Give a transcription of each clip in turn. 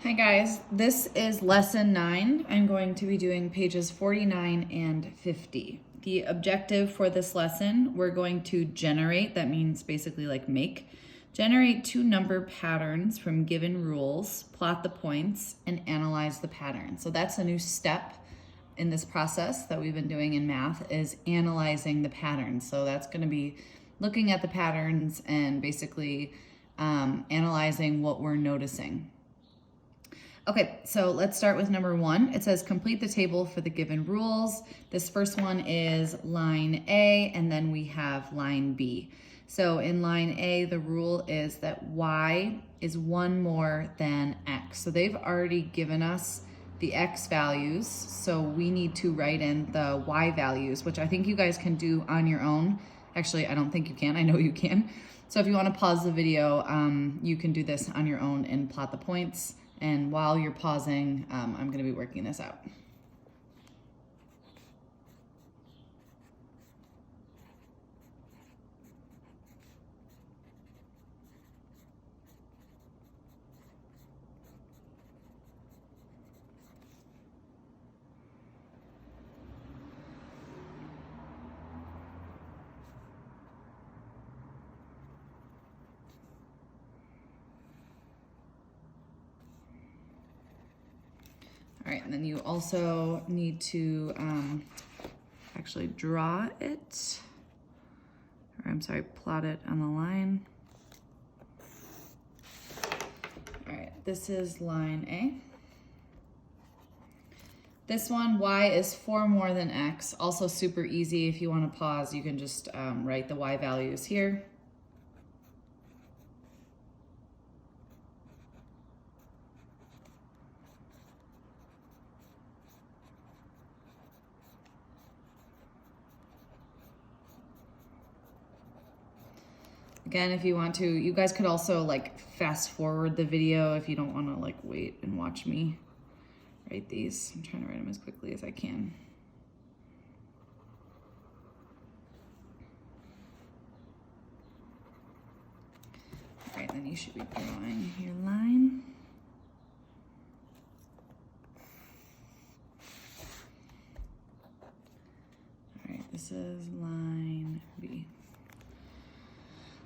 Hi guys, this is lesson 9. I'm going to be doing pages 49 and 50. The objective for this lesson, we're going to generate, that means basically like generate two number patterns from given rules, plot the points, and analyze the pattern. So that's a new step in this process that we've been doing in math, is analyzing the patterns. So that's going to be looking at the patterns and basically analyzing what we're noticing. Okay, so let's start with number 1. It says complete the table for the given rules. This first one is line A, and then we have line B. So in line A, the rule is that Y is 1 more than X. So they've already given us the X values, so we need to write in the Y values, which I think you guys can do on your own. Actually, I don't think you can, I know you can. So if you want to pause the video, you can do this on your own and plot the points. And while you're pausing, I'm going to be working this out. All right, and then you also need to actually draw it, or I'm sorry, plot it on the line. All right, this is line A. This one, Y is 4 more than X. Also super easy. If you want to pause, you can just write the Y values here. Again, if you want to, you guys could also like fast forward the video if you don't want to like wait and watch me write these. I'm trying to write them as quickly as I can. All right, then you should be drawing your line. All right, this is line B.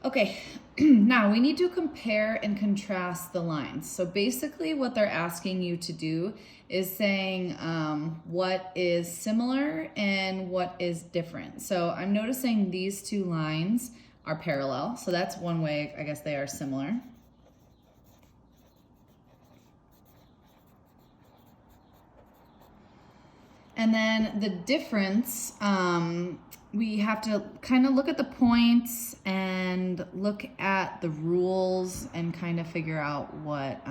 Okay, now we need to compare and contrast the lines. So basically what they're asking you to do is saying what is similar and what is different. So I'm noticing these two lines are parallel. So that's one way, I guess they are similar. And then the difference, we have to kind of look at the points and look at the rules and kind of figure out what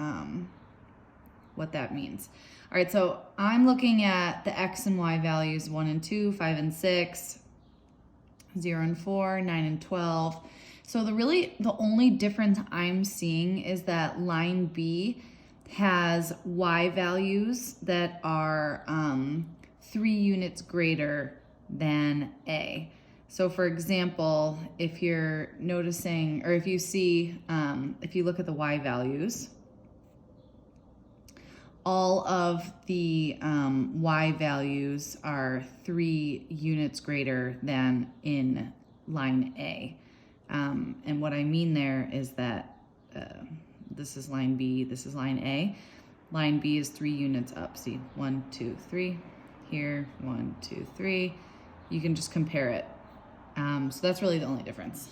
that means. All right, so I'm looking at the X and Y values 1 and 2, 5 and 6, 0 and 4, 9 and 12. So the only difference I'm seeing is that line B has Y values that are 3 units greater than A. So for example, if you're noticing, or if you see, if you look at the Y values, all of the Y values are 3 units greater than in line A. And what I mean there is that this is line B, this is line A. Line B is 3 units up. See, 1, 2, 3. Here, 1, 2, 3. You can just compare it. So that's really the only difference.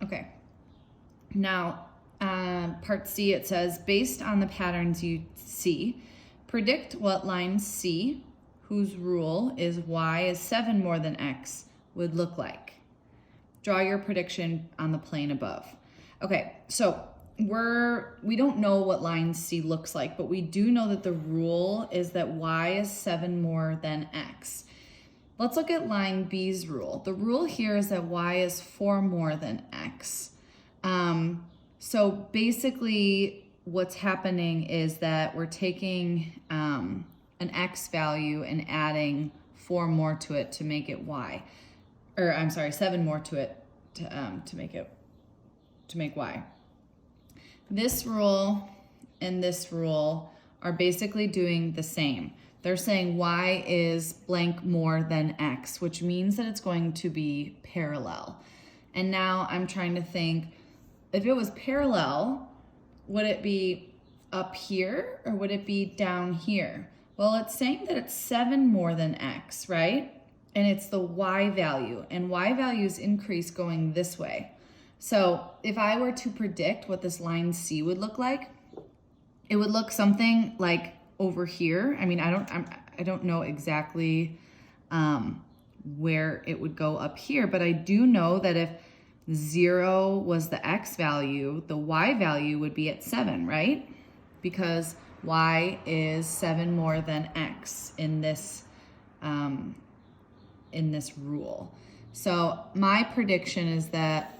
Okay. Now, part C, it says, based on the patterns you see, predict what line C, whose rule is Y is 7 more than X, would look like. Draw your prediction on the plane above. Okay, so we don't know what line C looks like, but we do know that the rule is that y is 7 more than x. Let's look at line B's rule. The rule here is that y is 4 more than x. So basically what's happening is that we're taking an x value and adding 4 more to it to make it y. Or I'm sorry, 7 more to it to make y. This rule and this rule are basically doing the same. They're saying y is blank more than x, which means that it's going to be parallel. And now I'm trying to think, if it was parallel, would it be up here or would it be down here? Well, it's saying that it's 7 more than x, right? And it's the y value, and y values increase going this way. So if I were to predict what this line C would look like, it would look something like over here. I mean, I don't know exactly where it would go up here, but I do know that if 0 was the x value, the y value would be at 7, right? Because y is 7 more than x in this rule. So my prediction is that,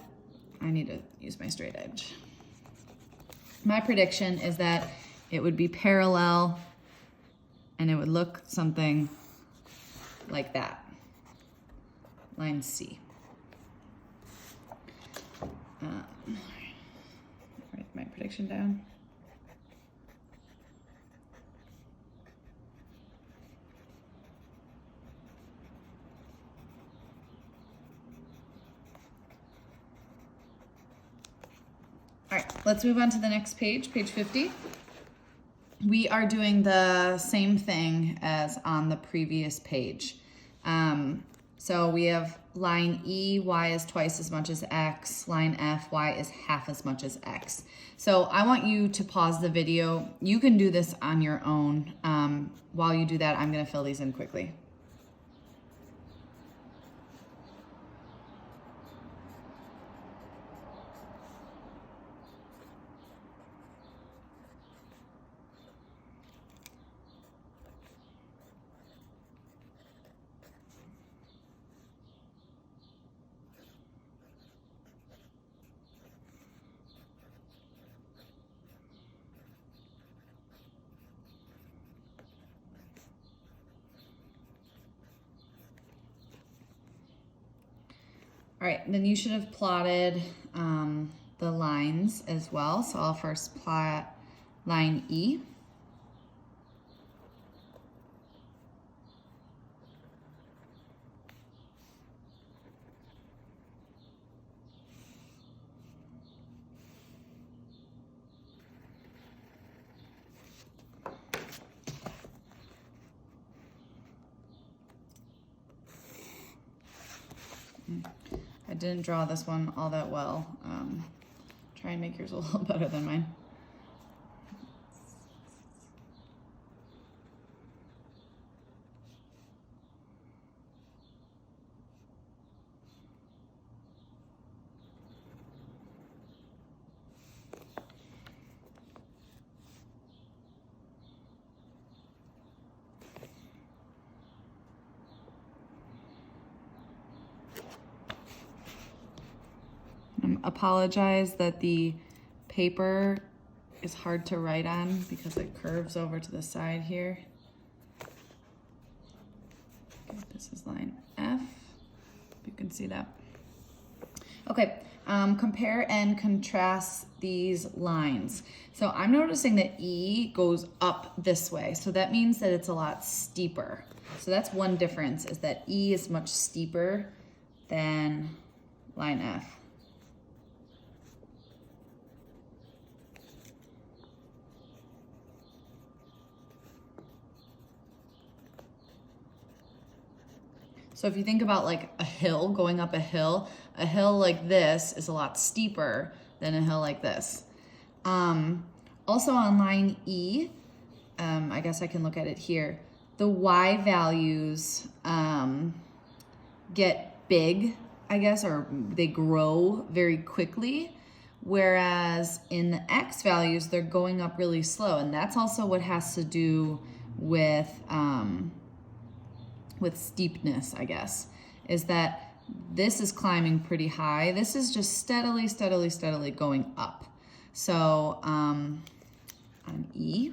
I need to use my straight edge. My prediction is that it would be parallel and it would look something like that. Line C. Write my prediction down. All right, let's move on to the next page, page 50. We are doing the same thing as on the previous page. So we have line E, y is twice as much as x. Line F, y is half as much as x. So I want you to pause the video. You can do this on your own. While you do that, I'm gonna fill these in quickly. All right, then you should have plotted the lines as well. So I'll first plot line E. I didn't draw this one all that well. Try and make yours a little better than mine. Apologize that the paper is hard to write on because it curves over to the side here. Okay, this is line F, if you can see that. Okay, compare and contrast these lines. So I'm noticing that E goes up this way, so that means that it's a lot steeper. So that's one difference, is that E is much steeper than line F. So if you think about like a hill, going up a hill like this is a lot steeper than a hill like this. Also on line E, I guess I can look at it here, the Y values get big, I guess, or they grow very quickly, Whereas in the X values, they're going up really slow. And that's also what has to do with steepness, I guess, is that this is climbing pretty high. This is just steadily, steadily, steadily going up. So on E,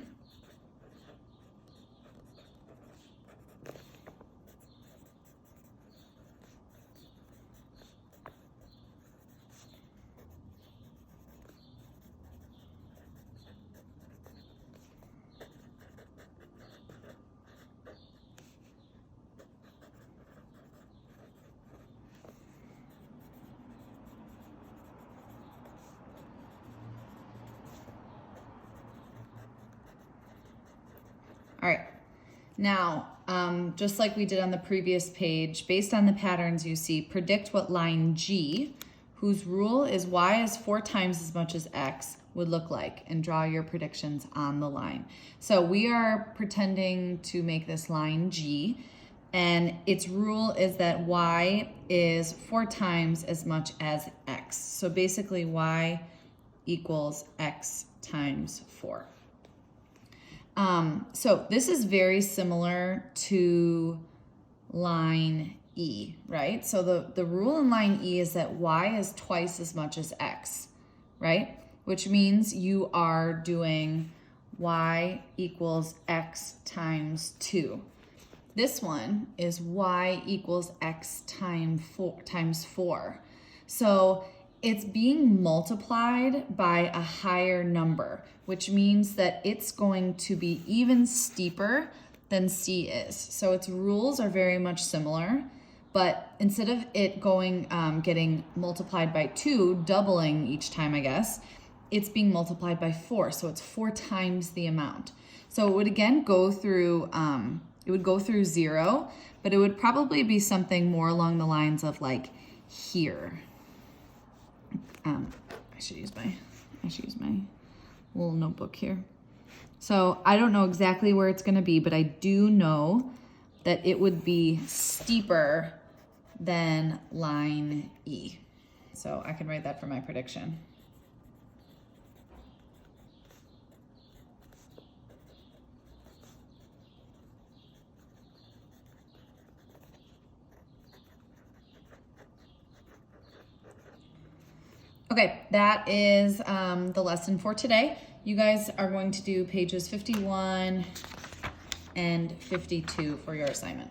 all right, now, just like we did on the previous page, based on the patterns you see, predict what line G, whose rule is y is 4 times as much as x, would look like, and draw your predictions on the line. So we are pretending to make this line G, and its rule is that y is 4 times as much as x. So basically y equals x times 4. So this is very similar to line E, right? So the rule in line E is that y is twice as much as x, right? Which means you are doing y equals x times 2. This one is y equals x times 4. So it's being multiplied by a higher number, which means that it's going to be even steeper than C is. So its rules are very much similar, but instead of it going, getting multiplied by 2, doubling each time, I guess, it's being multiplied by 4. So it's 4 times the amount. So it would again go through, it would go through 0, but it would probably be something more along the lines of like here. I should use my little notebook here. So I don't know exactly where it's going to be, but I do know that it would be steeper than line E. So I can write that for my prediction. Okay, that is the lesson for today. You guys are going to do pages 51 and 52 for your assignment.